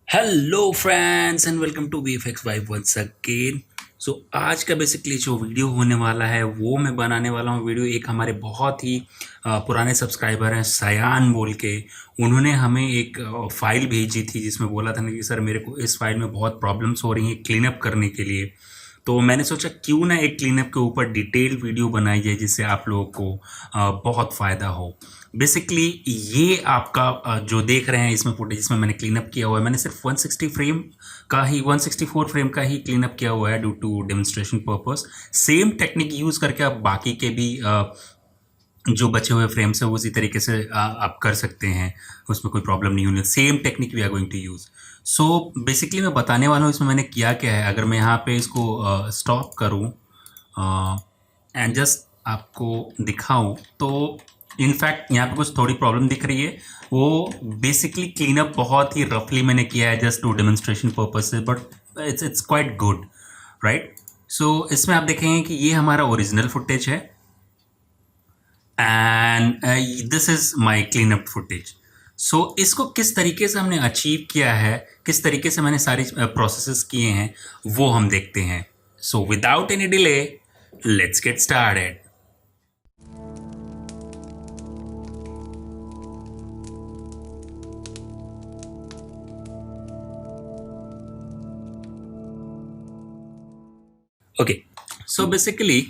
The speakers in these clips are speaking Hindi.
Hello friends and welcome to VFX vibe once again. So आज का बेसिकली जो वीडियो होने वाला है वो मैं बनाने वाला हूँ। वीडियो एक हमारे बहुत ही पुराने सब्सक्राइबर हैं सयान बोल के। उन्होंने हमें एक फाइल भेजी थी जिसमें बोला था ना कि सर मेरे को इस फाइल में बहुत प्रॉब्लम्स हो रही हैं क्लीन अप करने के लिए। तो मैंने सोचा क्यों ना एक क्लीनअप के ऊपर डिटेल वीडियो बनाई जाए जिससे आप लोगों को बहुत फ़ायदा हो। बेसिकली ये आपका जो देख रहे हैं इसमें फुटेज इसमें मैंने क्लीनअप किया हुआ है। मैंने सिर्फ 160 फ्रेम का ही 164 फ्रेम का ही क्लीनअप किया हुआ है due to demonstration purpose. Same technique use करके आप बाकी के भी जो बचे हुए फ्रेम्स है उसी तरीके से आप कर सकते हैं। उसमें कोई प्रॉब्लम नहीं होनी। Same technique we are going to use. So basically मैं बताने वाला हूँ इसमें मैंने किया क्या है। अगर मैं यहाँ पे इसको स्टॉप करूँ एंड जस्ट आपको दिखाऊं तो इनफैक्ट यहाँ पे कुछ थोड़ी प्रॉब्लम दिख रही है। वो बेसिकली क्लीनअप बहुत ही रफली मैंने किया है जस्ट टू डेमोन्स्ट्रेशन पर्पज से, but it's quite good right. So इसमें आप देखेंगे कि ये हमारा ओरिजिनल फुटेज है and this is my cleanup footage. So इसको किस तरीके से हमने अचीव किया है, किस तरीके से मैंने सारी प्रोसेसेस किए हैं वो हम देखते हैं। So without any delay let's get started. Okay, so basically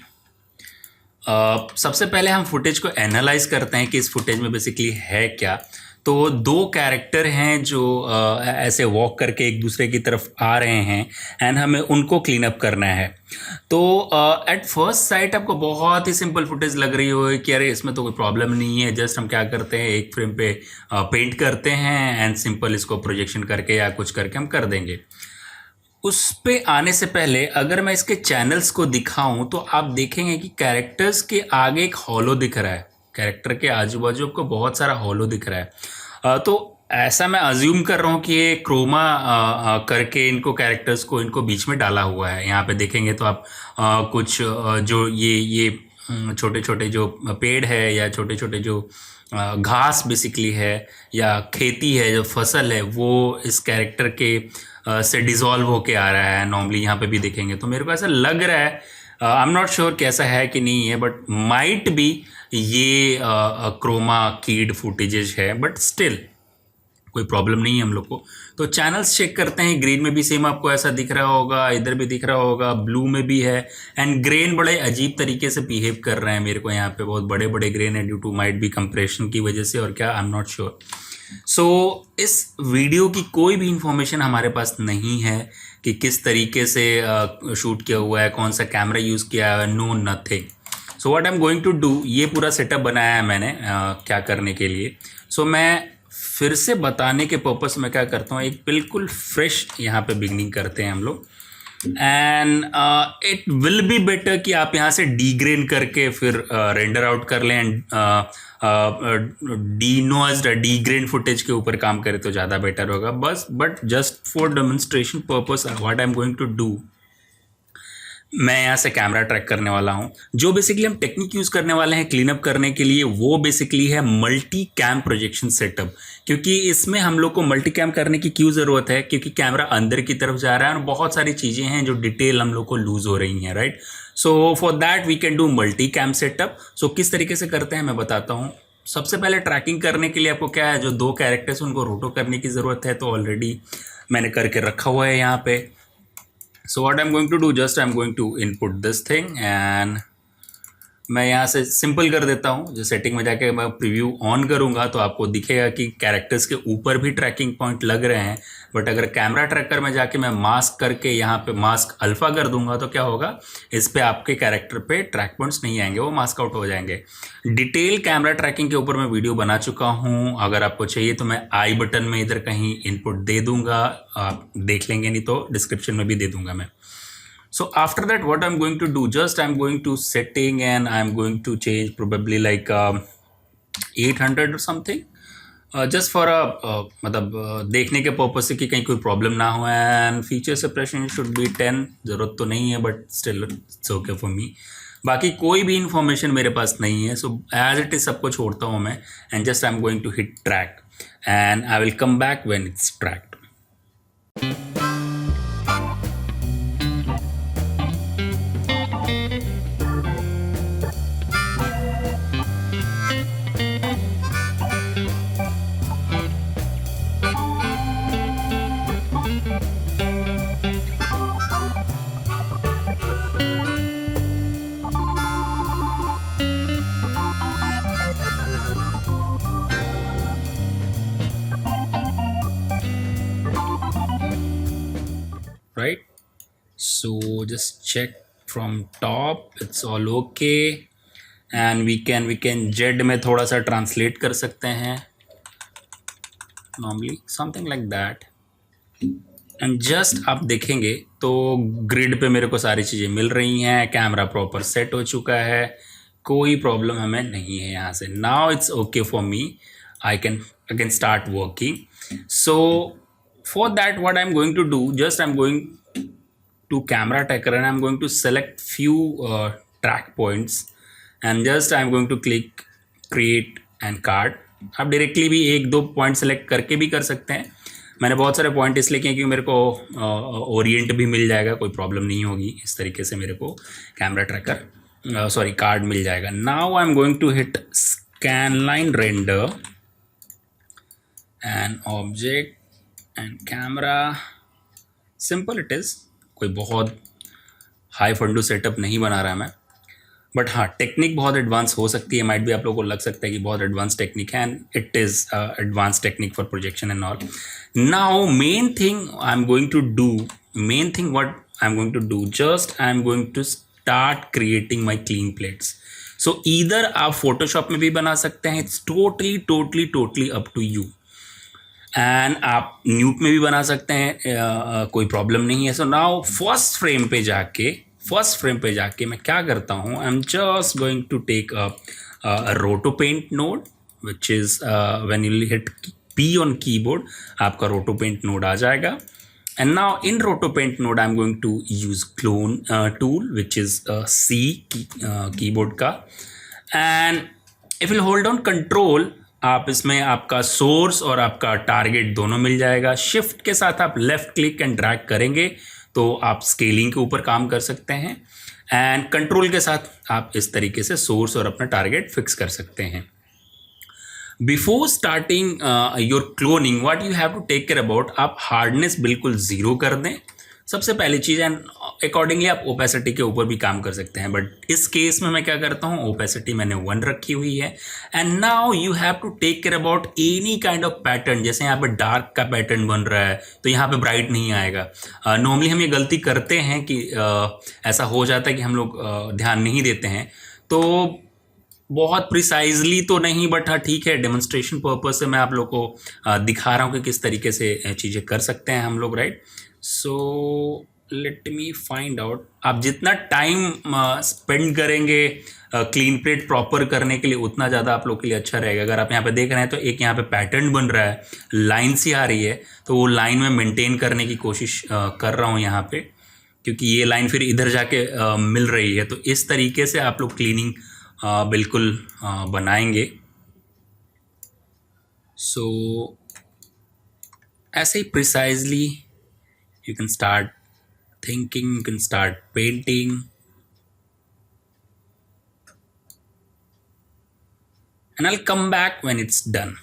सबसे पहले हम फुटेज को एनालाइज करते हैं कि इस फुटेज में बेसिकली है क्या। तो दो कैरेक्टर हैं जो ऐसे वॉक करके एक दूसरे की तरफ आ रहे हैं एंड हमें उनको क्लीन अप करना है। तो एट फर्स्ट साइट आपको बहुत ही सिंपल फुटेज लग रही हो कि अरे इसमें तो कोई प्रॉब्लम नहीं है, जस्ट हम क्या करते हैं एक फ्रेम पे पेंट करते हैं एंड सिंपल इसको प्रोजेक्शन करके या कुछ करके हम कर देंगे। उस पे आने से पहले अगर मैं इसके चैनल्स को दिखाऊं तो आप देखेंगे कि कैरेक्टर्स के आगे एक हॉलो दिख रहा है। कैरेक्टर के आजू बाजू आपको बहुत सारा हॉलो दिख रहा है। तो ऐसा मैं अज्यूम कर रहा हूँ कि ये क्रोमा करके इनको कैरेक्टर्स को इनको बीच में डाला हुआ है। यहाँ पे देखेंगे तो आप कुछ जो ये छोटे छोटे जो पेड़ है या छोटे छोटे जो घास बेसिकली है या खेती है, जो फसल है, वो इस कैरेक्टर के से डिज़ोल्व होके आ रहा है। नॉर्मली यहाँ पे भी देखेंगे तो मेरे को ऐसा लग रहा है, आई एम नॉट श्योर कैसा है कि नहीं है, बट माइट बी ये क्रोमा कीड फुटेजेज है, बट स्टिल कोई प्रॉब्लम नहीं है हम लोग को। तो चैनल्स चेक करते हैं। ग्रीन में भी सेम आपको ऐसा दिख रहा होगा, इधर भी दिख रहा होगा, ब्लू में भी है एंड ग्रेन बड़े अजीब तरीके से बिहेव कर रहे हैं मेरे को। यहाँ पे बहुत बड़े बड़े ग्रेन है due to might be compression की वजह से और क्या, I am not sure. So इस वीडियो की कोई भी इंफॉर्मेशन हमारे पास नहीं है कि किस तरीके से शूट किया हुआ है, कौन सा कैमरा यूज़ किया है, no nothing. So what I am going to do, ये पूरा सेटअप बनाया है मैंने क्या करने के लिए। सो मैं फिर से बताने के पर्पस में क्या करता हूँ, एक बिल्कुल फ्रेश यहाँ पे बिगनिंग करते हैं हम लोग and it will be better कि आप यहाँ से डीग्रेन करके फिर रेंडर आउट कर लें एंड डीनोइज्ड डीग्रेन फुटेज के ऊपर काम करें तो ज़्यादा बेटर होगा। बस but just for demonstration purpose what I am going to do, मैं यहाँ से कैमरा ट्रैक करने वाला हूँ। जो बेसिकली हम टेक्निक यूज़ करने वाले हैं क्लीन अप करने के लिए वो बेसिकली है मल्टी कैम प्रोजेक्शन सेटअप। क्योंकि इसमें हम लोग को मल्टी कैम करने की क्यों ज़रूरत है, क्योंकि कैमरा अंदर की तरफ जा रहा है और बहुत सारी चीज़ें हैं जो डिटेल हम लोग को लूज़ हो रही हैं right. So for that we can do multi cam setup. So किस तरीके से करते हैं मैं बताता हूँ। सबसे पहले ट्रैकिंग करने के लिए आपको क्या है, जो दो कैरेक्टर्स उनको रोटो करने की ज़रूरत है, तो ऑलरेडी मैंने करके रखा हुआ है यहाँ पे। So what I'm going to do, just I'm going to input this thing and मैं यहाँ से सिंपल कर देता हूँ। जो सेटिंग में जाके मैं प्रीव्यू ऑन करूँगा तो आपको दिखेगा कि कैरेक्टर्स के ऊपर भी ट्रैकिंग पॉइंट लग रहे हैं। बट अगर कैमरा ट्रैकर में जाके मैं मास्क करके यहाँ पे मास्क अल्फ़ा कर दूंगा तो क्या होगा, इस पे आपके कैरेक्टर पे ट्रैक पॉइंट्स नहीं आएंगे, वो मास्क आउट हो जाएंगे। डिटेल कैमरा ट्रैकिंग के ऊपर मैं वीडियो बना चुका हूँ। अगर आपको चाहिए तो मैं आई बटन में इधर कहीं इनपुट दे दूँगा, आप देख लेंगे, नहीं तो डिस्क्रिप्शन में भी दे दूँगा मैं। So after that what I'm going to do, just I'm going to setting and I'm going to change probably like 800 or something, just for a मतलब देखने के पर्पज से कि कहीं कोई प्रॉब्लम ना हो। And feature separation should be 10, ज़रूरत तो नहीं है but still it's okay for मी। बाकी कोई भी इंफॉर्मेशन मेरे पास नहीं है, सो एज इट इज़ सबको छोड़ता हूँ मैं and just I am going to hit track and I will come back when it's tracked. right? So just check from top, it's all okay. And we can Z में थोड़ा सा ट्रांसलेट कर सकते हैं, normally something like that. And just आप देखेंगे तो ग्रिड पे मेरे को सारी चीज़ें मिल रही हैं, कैमरा प्रॉपर सेट हो चुका है, कोई प्रॉब्लम हमें नहीं है यहाँ से। Now it's okay for me, I can start working. So for that what I am going to do, just I am going to camera tracker and I'm going to select few track points and just I'm going to click create and card। आप डायरेक्टली भी एक दो पॉइंट सेलेक्ट करके भी कर सकते हैं। मैंने बहुत सारे पॉइंट इसलिए किए क्योंकि मेरे को ओरिएंट भी मिल जाएगा, कोई प्रॉब्लम नहीं होगी। इस तरीके से मेरे को कैमरा ट्रैकर सॉरी कार्ड मिल जाएगा। Now I am going to hit scan line render and object and camera, simple it is, कोई बहुत हाई फंडू सेटअप नहीं बना रहा मैं, बट हाँ टेक्निक बहुत एडवांस हो सकती है, माइट भी आप लोगों को लग सकता है कि बहुत एडवांस टेक्निक है, and it is advance technique for projection and all. Now main thing I am going to do, main thing what I am going to do, just I am going to start creating my clean plates. So either आप फोटोशॉप में भी बना सकते हैं, it's totally up to you, and आप न्यूट में भी बना सकते हैं, कोई प्रॉब्लम नहीं है। सो नाउ फर्स्ट फ्रेम पे जाके मैं क्या करता हूँ, I am just going to take a roto paint node which is when you hit P on keyboard आपका रोटो पेंट नोड आ जाएगा। And now in roto paint node I am going to use clone tool which is C keyboard का, and if you hold on control आप इसमें आपका सोर्स और आपका टारगेट दोनों मिल जाएगा। शिफ्ट के साथ आप लेफ़्ट क्लिक एंड ड्रैग करेंगे तो आप स्केलिंग के ऊपर काम कर सकते हैं, एंड कंट्रोल के साथ आप इस तरीके से सोर्स और अपना टारगेट फिक्स कर सकते हैं। Before starting your cloning what you have to take care about, आप हार्डनेस बिल्कुल ज़ीरो कर दें सबसे पहली चीज़, एंड अकॉर्डिंगली आप ओपेसिटी के ऊपर भी काम कर सकते हैं, बट इस केस में मैं क्या करता हूँ, ओपेसिटी मैंने 1 रखी हुई है। And now you have to take care about any kind of pattern, जैसे यहाँ पे डार्क का पैटर्न बन रहा है तो यहाँ पे ब्राइट नहीं आएगा। नॉर्मली हम ये गलती करते हैं कि ऐसा हो जाता है कि हम लोग ध्यान नहीं देते हैं, तो बहुत प्रिसाइजली तो नहीं, बट हाँ ठीक है, डेमोन्स्ट्रेशन पर्पज से मैं आप लोग को दिखा रहा हूँ कि किस तरीके से चीज़ें कर सकते हैं हम लोग, right. So let me find out, आप जितना टाइम स्पेंड करेंगे क्लीन प्लेट प्रॉपर करने के लिए उतना ज़्यादा आप लोग के लिए अच्छा रहेगा। अगर आप यहाँ पे देख रहे हैं तो एक यहाँ पे पैटर्न बन रहा है, लाइन सी आ रही है, तो वो लाइन में मेंटेन करने की कोशिश कर रहा हूँ यहाँ पे, क्योंकि ये लाइन फिर इधर जाके मिल रही है। तो इस तरीके से आप लोग क्लीनिंग बिल्कुल बनाएंगे। सो ऐसे ही precisely you can start thinking, you can start painting, and I'll come back when it's done.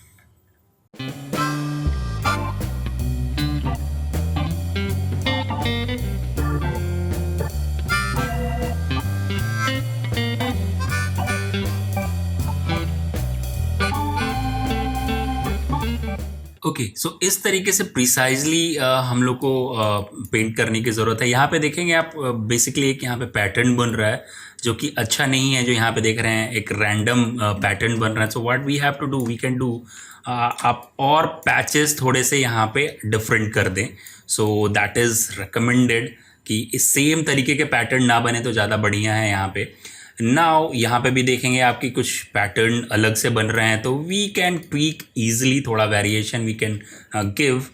Okay, so इस तरीके से प्रिसाइजली हम लोग को पेंट करने की ज़रूरत है। यहाँ पे देखेंगे आप बेसिकली एक यहाँ पे पैटर्न बन रहा है जो कि अच्छा नहीं है, जो यहाँ पे देख रहे हैं एक रैंडम पैटर्न बन रहा है। So what we have to do, we can do, आप और पैचेस थोड़े से यहाँ पे डिफरेंट कर दें। सो दैट इज़ रिकमेंडेड कि इस सेम तरीके के पैटर्न ना बने तो ज़्यादा बढ़िया है यहाँ पे। नाउ यहाँ पे भी देखेंगे आपकी कुछ पैटर्न अलग से बन रहे हैं, तो वी कैन ट्वीक ईजिली, थोड़ा variation we can give.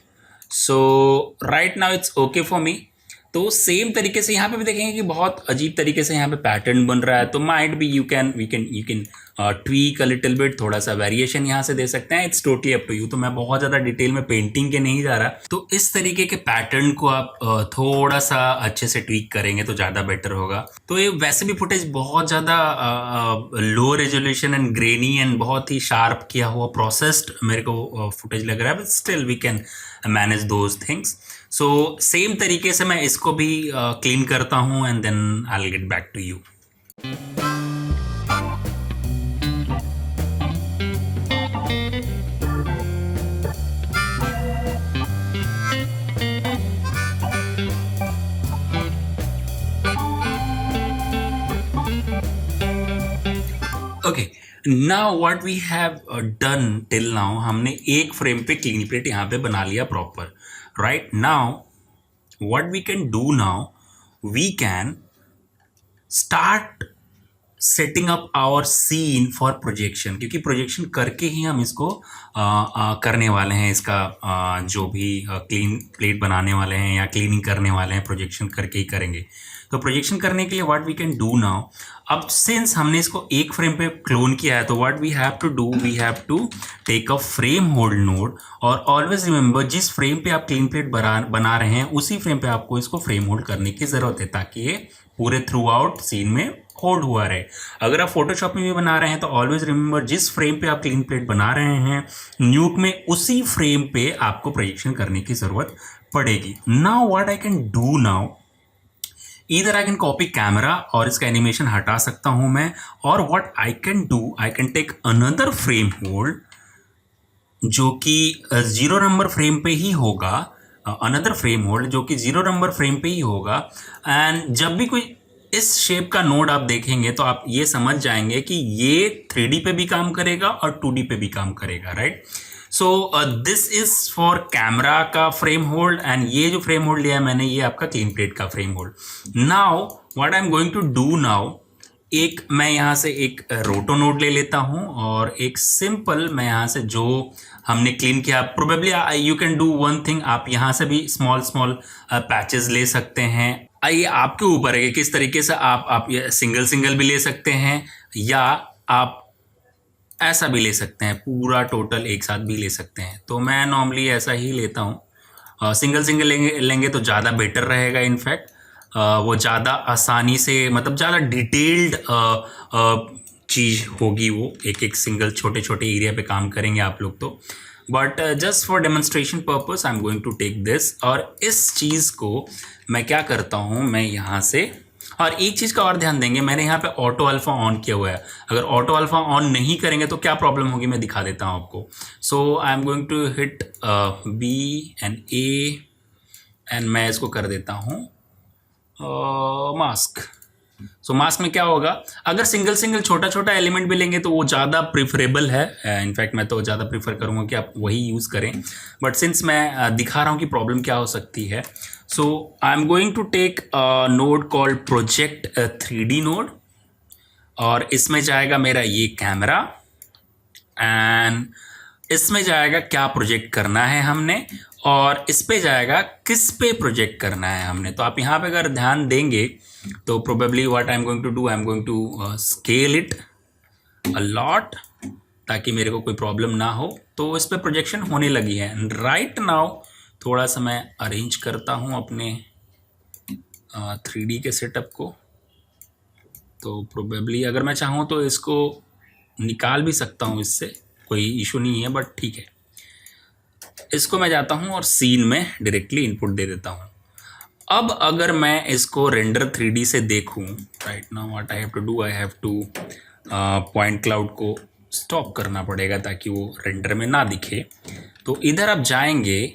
So right now it's okay for me. तो सेम तरीके से यहाँ पे भी देखेंगे कि बहुत अजीब तरीके से यहाँ पे पैटर्न बन रहा है, तो might be you can tweak a little bit, थोड़ा सा वेरिएशन यहाँ से दे सकते हैं। It's totally up to you. तो मैं बहुत ज़्यादा डिटेल में पेंटिंग के नहीं जा रहा, तो इस तरीके के पैटर्न को आप थोड़ा सा अच्छे से ट्वीक करेंगे तो ज़्यादा बेटर होगा। तो ये वैसे भी फुटेज बहुत ज़्यादा low resolution and granny and बहुत ही शार्प किया हुआ प्रोसेस्ड मेरे को फुटेज लग रहा है, but still we can manage those things. So same तरीके से मैं इसको भी क्लीन करता हूँ and then I will get back to you. Now what we have done till now, हमने एक फ्रेम पे क्लीन प्लेट यहाँ पे बना लिया proper. Right now what we can do now, we can start setting up our scene for projection, क्योंकि प्रोजेक्शन करके ही हम इसको करने वाले हैं. इसका जो भी क्लीन प्लेट बनाने वाले हैं या क्लीनिंग करने वाले हैं, प्रोजेक्शन करके ही करेंगे. तो प्रोजेक्शन करने के लिए what we can do now, अब सिंस हमने इसको एक फ्रेम पे क्लोन किया है, तो what we have to do, we have to take a frame hold node. और ऑलवेज रिमेंबर, जिस फ्रेम पे आप क्लीन प्लेट बना रहे हैं उसी फ्रेम पे आपको इसको फ्रेम होल्ड करने की ज़रूरत है, ताकि ये पूरे थ्रू आउट सीन में होल्ड हुआ रहे. अगर आप फोटोशॉप में भी बना रहे हैं तो ऑलवेज रिमेंबर, जिस फ्रेम पे आप क्लीन प्लेट बना रहे हैं न्यूक में, उसी फ्रेम पे आपको प्रोजेक्शन करने की ज़रूरत पड़ेगी. Now what I can do now, either I can copy camera और इसका एनिमेशन हटा सकता हूं मैं, और what I can do, I can take another frame hold जो कि 0 नंबर फ्रेम पे ही होगा, अनदर फ्रेम होल्ड जो कि 0 नंबर फ्रेम पे ही होगा. एंड जब भी कोई इस शेप का नोड आप देखेंगे तो आप ये समझ जाएंगे कि ये 3D पे भी काम करेगा और 2D पे भी काम करेगा. Right, so this is for camera का फ्रेम होल्ड, एंड ये जो फ्रेम होल्ड लिया है मैंने, ये आपका क्लीन प्लेट का frame hold. Now what I am going to do now, एक मैं यहाँ से एक रोटो नोड ले लेता हूँ, और एक सिंपल मैं यहाँ से जो हमने क्लीन किया, probably you can do one thing, आप यहाँ से भी स्मॉल स्मॉल पैचेस ले सकते हैं. ये आपके ऊपर है कि किस तरीके से आप ये सिंगल सिंगल भी ले सकते हैं, या आप ऐसा भी ले सकते हैं, पूरा टोटल एक साथ भी ले सकते हैं. तो मैं नॉर्मली ऐसा ही लेता हूँ. सिंगल सिंगल लेंगे तो ज़्यादा बेटर रहेगा. इनफैक्ट वो ज़्यादा आसानी से, मतलब ज़्यादा डिटेल्ड चीज़ होगी, वो एक एक सिंगल छोटे छोटे एरिया पे काम करेंगे आप लोग तो. But just for demonstration purpose I am going to take this, और इस चीज़ को मैं क्या करता हूँ, मैं यहाँ से, और एक चीज़ का और ध्यान देंगे, मैंने यहाँ पे ऑटो अल्फ़ा ऑन किया हुआ है. अगर ऑटो अल्फ़ा ऑन नहीं करेंगे तो क्या प्रॉब्लम होगी, मैं दिखा देता हूँ आपको. So I am going to hit B and A, and मैं इसको कर देता हूँ मास्क. सो मास्क में क्या होगा, अगर सिंगल सिंगल छोटा छोटा एलिमेंट भी लेंगे तो वो ज़्यादा प्रिफरेबल है. इनफैक्ट मैं तो ज़्यादा प्रीफर करूँगा कि आप वही यूज़ करें. बट सिंस मैं दिखा रहा हूँ कि प्रॉब्लम क्या हो सकती है, so I am going to take node called project 3D node, और इसमें जाएगा मेरा ये कैमरा, एंड इसमें जाएगा क्या प्रोजेक्ट करना है हमने, और इस पे जाएगा किस पे प्रोजेक्ट करना है हमने. तो आप यहाँ पे अगर ध्यान देंगे तो probably what I am going to do, I am going to scale it a lot, ताकि मेरे को कोई प्रॉब्लम ना हो. तो इस पे प्रोजेक्शन होने लगी है. राइट नाउ थोड़ा सा मैं अरेंज करता हूँ अपने 3D के सेटअप को. तो प्रोबेबली अगर मैं चाहूँ तो इसको निकाल भी सकता हूँ, इससे कोई इशू नहीं है, बट ठीक है. इसको मैं जाता हूँ और सीन में डायरेक्टली इनपुट दे देता हूँ. अब अगर मैं इसको रेंडर 3D से देखूँ, right now what I have to do, I have to point cloud को स्टॉप करना पड़ेगा ताकि वो रेंडर में ना दिखे. तो इधर आप जाएंगे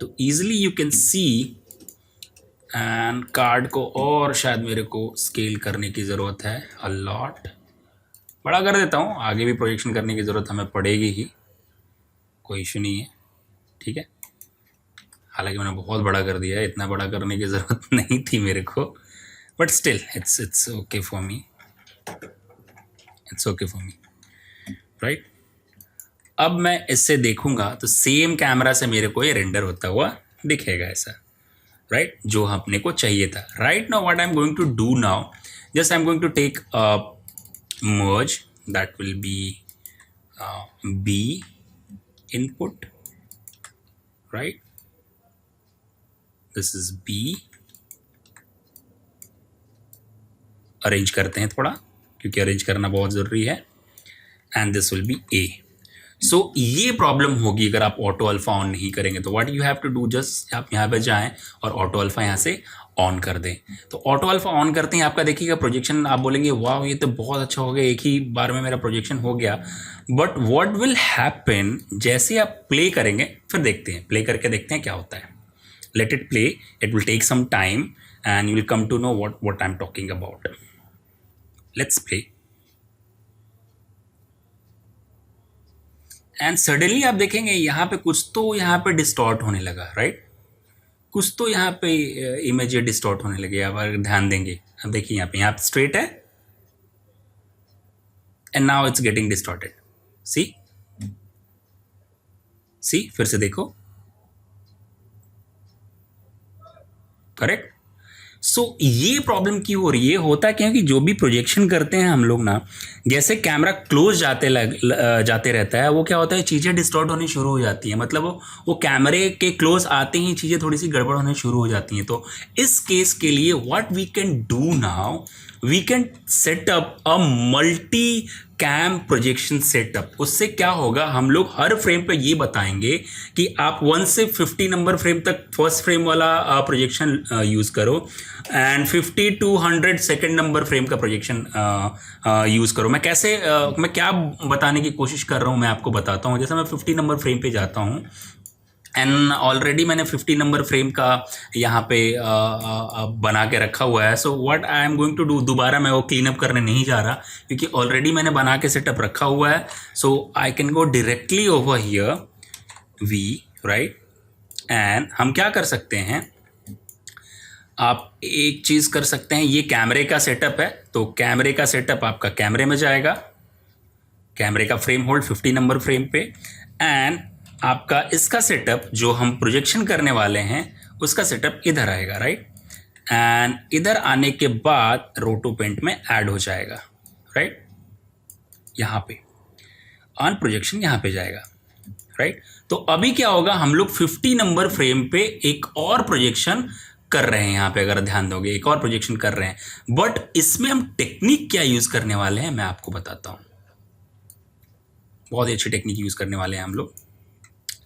तो easily you can C, and card को और शायद मेरे को स्केल करने की ज़रूरत है, अ लॉट बड़ा कर देता हूँ. आगे भी प्रोजेक्शन करने की ज़रूरत हमें पड़ेगी ही, कोई इशू नहीं है, ठीक है. हालांकि मैंने बहुत बड़ा कर दिया है, इतना बड़ा करने की ज़रूरत नहीं थी मेरे को, but still it's okay for me, it's okay for me. Right, अब मैं इससे देखूंगा तो सेम कैमरा से मेरे को ये रेंडर होता हुआ दिखेगा ऐसा. राइट, जो अपने को चाहिए था. Right now what I am going to do now, just I am going to take merge, that will be B input, right, this is B. Arrange करते हैं थोड़ा, क्योंकि अरेंज करना बहुत ज़रूरी है, and this will be A. सो ये प्रॉब्लम होगी अगर आप ऑटो अल्फा ऑन नहीं करेंगे. तो what you have to do, just आप यहाँ पे जाएं और ऑटो अल्फा यहाँ से ऑन कर दें. तो ऑटो अल्फा ऑन करते हैं आपका देखिएगा प्रोजेक्शन, आप बोलेंगे वाह ये तो बहुत अच्छा हो गया, एक ही बार में मेरा प्रोजेक्शन हो गया. बट व्हाट विल हैपन, जैसे आप प्ले करेंगे, फिर देखते हैं, प्ले करके देखते हैं क्या होता है. Let it play, it will take some time and you will come to know what I am talking about. Let's play. And suddenly आप देखेंगे यहाँ पे कुछ तो यहाँ पे डिस्टॉर्ट होने लगा, राइट? कुछ तो यहाँ पे इमेज डिस्टॉर्ट होने लगे। आप अगर ध्यान देंगे, अब देखिए यहाँ पे स्ट्रेट है and now it's getting distorted. See फिर से देखो, करेक्ट। सो ये प्रॉब्लम क्यों हो रही है? होता है क्योंकि जो भी प्रोजेक्शन करते हैं हम लोग ना, जैसे कैमरा क्लोज जाते रहता है, वो क्या होता है, चीज़ें डिस्टॉर्ट होनी शुरू हो जाती हैं। मतलब वो कैमरे के क्लोज आते ही चीज़ें थोड़ी सी गड़बड़ होने शुरू हो जाती हैं। तो इस केस के लिए what we can do now, we can set up a multi cam projection setup. उससे क्या होगा, हम लोग हर फ्रेम पे ये बताएंगे कि आप 1 से 50 नंबर फ्रेम तक फर्स्ट फ्रेम वाला प्रोजेक्शन यूज़ करो and 50 to 100 second number frame का प्रोजेक्शन यूज़ करो। मैं कैसे मैं क्या बताने की कोशिश कर रहा हूँ मैं आपको बताता हूँ। जैसे मैं 50 नंबर फ्रेम पे जाता हूँ एंड ऑलरेडी मैंने 50 नंबर फ्रेम का यहाँ पे बना के रखा हुआ है। So what I am going to do, दोबारा मैं वो क्लीन अप करने नहीं जा रहा क्योंकि ऑलरेडी मैंने बना के सेटअप रखा हुआ है। So I can go directly over here we, right. And हम क्या कर सकते हैं, आप एक चीज़ कर सकते हैं, ये कैमरे का सेटअप है तो कैमरे का सेटअप आपका कैमरे में जाएगा, कैमरे का फ्रेम होल्ड 50 नंबर फ्रेम पे, एंड आपका इसका सेटअप जो हम प्रोजेक्शन करने वाले हैं उसका सेटअप इधर आएगा, राइट। एंड इधर आने के बाद रोटो पेंट में ऐड हो जाएगा, राइट। यहाँ पे ऑन प्रोजेक्शन यहाँ पे जाएगा, राइट। तो अभी क्या होगा, हम लोग 50 नंबर फ्रेम पे एक और प्रोजेक्शन कर रहे हैं। यहाँ पे अगर ध्यान दोगे एक और प्रोजेक्शन कर रहे हैं, बट इसमें हम टेक्निक क्या यूज करने वाले हैं मैं आपको बताता हूँ। बहुत ही अच्छी टेक्निक यूज करने वाले हैं हम लोग।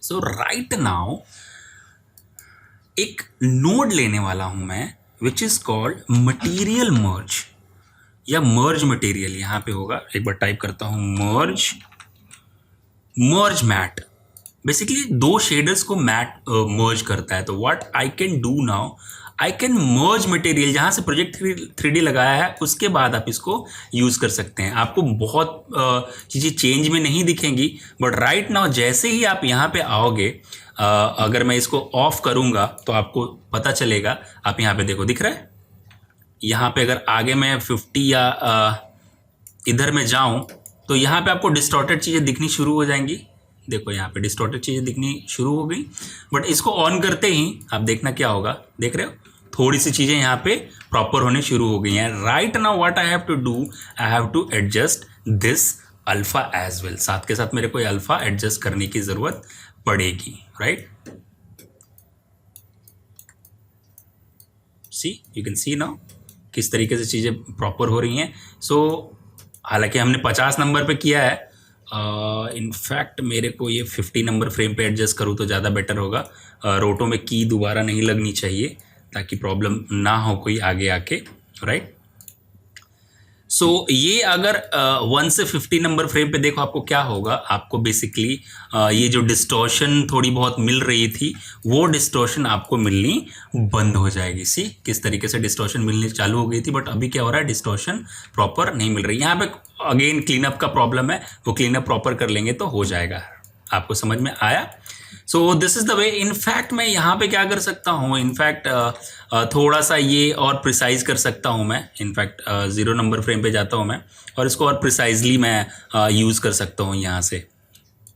सो राइट नाउ एक नोड लेने वाला हूं मैं विच इज कॉल्ड मटीरियल मर्ज या मर्ज मटेरियल। यहां पे होगा, एक बार टाइप करता हूं मर्ज मैट। बेसिकली दो शेडर्स को मैट मर्ज करता है। तो what I can do now, I can merge material. जहाँ से प्रोजेक्ट 3D लगाया है उसके बाद आप इसको यूज़ कर सकते हैं। आपको बहुत चीज़ें चेंज में नहीं दिखेंगी, बट राइट नाउ जैसे ही आप यहाँ पे आओगे, अगर मैं इसको ऑफ करूँगा तो आपको पता चलेगा। आप यहाँ पे देखो, दिख रहा है यहाँ पे। अगर आगे मैं 50 या इधर में जाऊँ तो यहाँ पे आपको डिस्टॉर्टेड चीज़ें दिखनी शुरू हो जाएंगी। देखो यहाँ पे डिस्टॉर्टेड चीज़ें दिखनी शुरू हो गई, बट इसको ऑन करते ही आप देखना क्या होगा, देख रहे हो, थोड़ी सी चीज़ें यहाँ पे प्रॉपर होने शुरू हो गई हैं। Right now what I have to do, I have to adjust this alpha as well. साथ के साथ मेरे को अल्फा एडजस्ट करने की ज़रूरत पड़ेगी, right. See you can see now किस तरीके से चीज़ें प्रॉपर हो रही हैं। सो हालांकि हमने 50 नंबर पे किया है, इनफैक्ट मेरे को ये 50 नंबर फ्रेम पे एडजस्ट करूँ तो ज़्यादा बेटर होगा। रोटो में की दोबारा नहीं लगनी चाहिए ताकि प्रॉब्लम ना हो कोई आगे आके, राइट। सो ये अगर 1 से 50 नंबर फ्रेम पे देखो आपको क्या होगा, आपको बेसिकली ये जो डिस्टॉर्शन थोड़ी बहुत मिल रही थी वो डिस्टॉर्शन आपको मिलनी बंद हो जाएगी। सी किस तरीके से डिस्टॉर्शन मिलनी चालू हो गई थी, बट अभी क्या हो रहा है, डिस्टॉर्शन प्रॉपर नहीं मिल रही। यहाँ पे अगेन क्लीनअप का प्रॉब्लम है, वो क्लीनअप प्रॉपर कर लेंगे तो हो जाएगा। आपको समझ में आया? So this is the way. In fact मैं यहाँ पे क्या कर सकता हूँ, इनफैक्ट थोड़ा सा ये और प्रिसाइज कर सकता हूँ मैं। इनफैक्ट 0 नंबर फ्रेम पे जाता हूँ मैं और इसको और प्रिसाइजली मैं यूज़ कर सकता हूँ।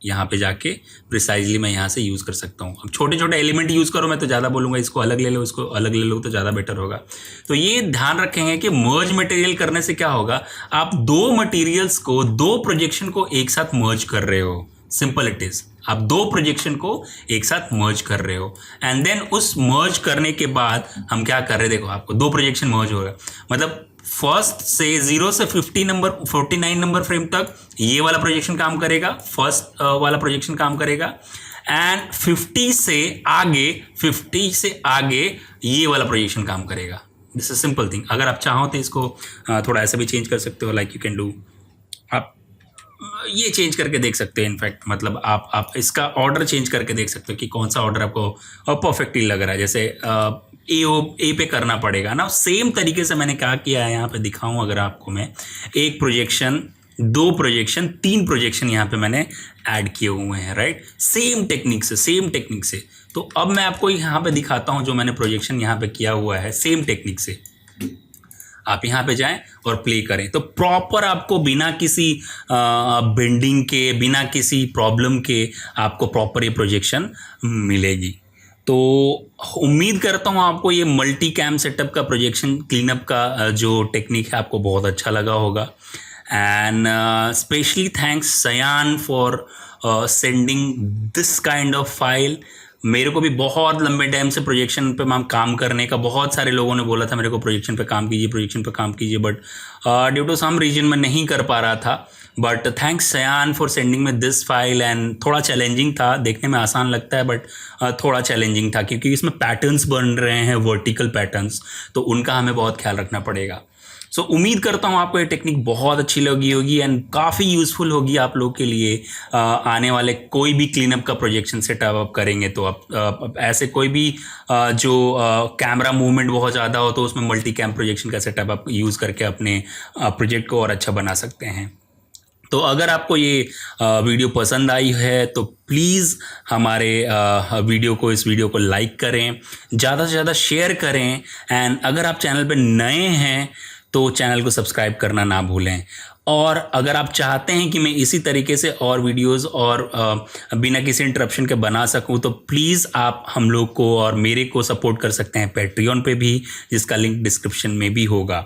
यहाँ पे जाके प्रिसाइजली मैं यहाँ से यूज़ कर सकता हूँ। अब छोटे छोटे एलिमेंट यूज़ करो, मैं तो ज़्यादा बोलूँगा इसको अलग ले लो, इसको अलग ले लो तो ज़्यादा बेटर होगा। तो ये ध्यान रखेंगे कि मर्ज मटेरियल करने से क्या होगा, आप दो मटेरियल्स को, दो प्रोजेक्शन को एक साथ मर्ज कर रहे हो। सिंपल इट इज, आप दो प्रोजेक्शन को एक साथ मर्ज कर रहे हो एंड देन उस मर्ज करने के बाद हम क्या कर रहे हैं, देखो आपको दो प्रोजेक्शन मर्ज हो रहा है। मतलब फर्स्ट से 0 से 49 नंबर फ्रेम तक ये वाला प्रोजेक्शन काम करेगा, फर्स्ट वाला प्रोजेक्शन काम करेगा, एंड 50 से आगे ये वाला प्रोजेक्शन काम करेगा। This is simple thing. अगर आप चाहो तो इसको थोड़ा ऐसे भी चेंज कर सकते हो, लाइक यू कैन डू, आप ये चेंज करके देख सकते हैं। इनफैक्ट मतलब आप इसका ऑर्डर चेंज करके देख सकते हो कि कौन सा ऑर्डर आपको परफेक्टली लग रहा है। जैसे ए पे करना पड़ेगा ना, सेम तरीके से मैंने क्या किया है यहाँ पे दिखाऊं अगर आपको मैं। एक प्रोजेक्शन 2 प्रोजेक्शन 3 प्रोजेक्शन यहाँ पे मैंने ऐड किए हुए हैं, राइट, सेम टेक्निक से। तो अब मैं आपको यहाँ पे दिखाता हूँ जो मैंने प्रोजेक्शन यहाँ पे किया हुआ है सेम टेक्निक से। आप यहाँ पे जाएं और प्ले करें तो प्रॉपर आपको बिना किसी बेंडिंग के, बिना किसी प्रॉब्लम के आपको प्रॉपर ये प्रोजेक्शन मिलेगी। तो उम्मीद करता हूँ आपको ये मल्टी कैम सेटअप का प्रोजेक्शन क्लीनअप का जो टेक्निक है आपको बहुत अच्छा लगा होगा। And specially thanks Sayan for sending this kind of file. मेरे को भी बहुत लंबे टाइम से प्रोजेक्शन पे काम करने का, बहुत सारे लोगों ने बोला था मेरे को प्रोजेक्शन पे काम कीजिए, but due to some reason मैं नहीं कर पा रहा था। But thanks Sayan for sending me this file. And थोड़ा चैलेंजिंग था, देखने में आसान लगता है बट थोड़ा चैलेंजिंग था क्योंकि इसमें पैटर्न्स बन रहे हैं, वर्टिकल पैटर्न्स, तो उनका हमें बहुत ख्याल रखना पड़ेगा। सो उम्मीद करता हूँ आपको ये टेक्निक बहुत अच्छी लगी होगी एंड काफ़ी यूज़फुल होगी आप लोग के लिए। आने वाले कोई भी क्लीनअप का प्रोजेक्शन सेटअप आप करेंगे तो आप ऐसे कोई भी जो कैमरा मूवमेंट बहुत ज़्यादा हो तो उसमें मल्टी कैम प्रोजेक्शन का सेटअप आप यूज़ करके अपने प्रोजेक्ट को और अच्छा बना सकते हैं। तो अगर आपको ये वीडियो पसंद आई है तो प्लीज़ हमारे इस वीडियो को लाइक करें, ज़्यादा से ज़्यादा शेयर करें। एंड अगर आप चैनल पर नए हैं तो चैनल को सब्सक्राइब करना ना भूलें। और अगर आप चाहते हैं कि मैं इसी तरीके से और वीडियोस और बिना किसी इंटरप्शन के बना सकूं तो प्लीज़ आप हम लोग को और मेरे को सपोर्ट कर सकते हैं पैट्रियन पे भी, जिसका लिंक डिस्क्रिप्शन में भी होगा।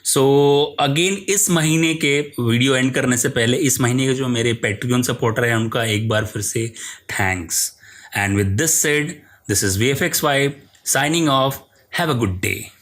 सो अगेन इस महीने के वीडियो एंड करने से पहले इस महीने के जो मेरे पैट्रियन सपोर्टर हैं उनका एक बार फिर से thanks. And with this said, this is VFX Vibe signing off. Have a good day.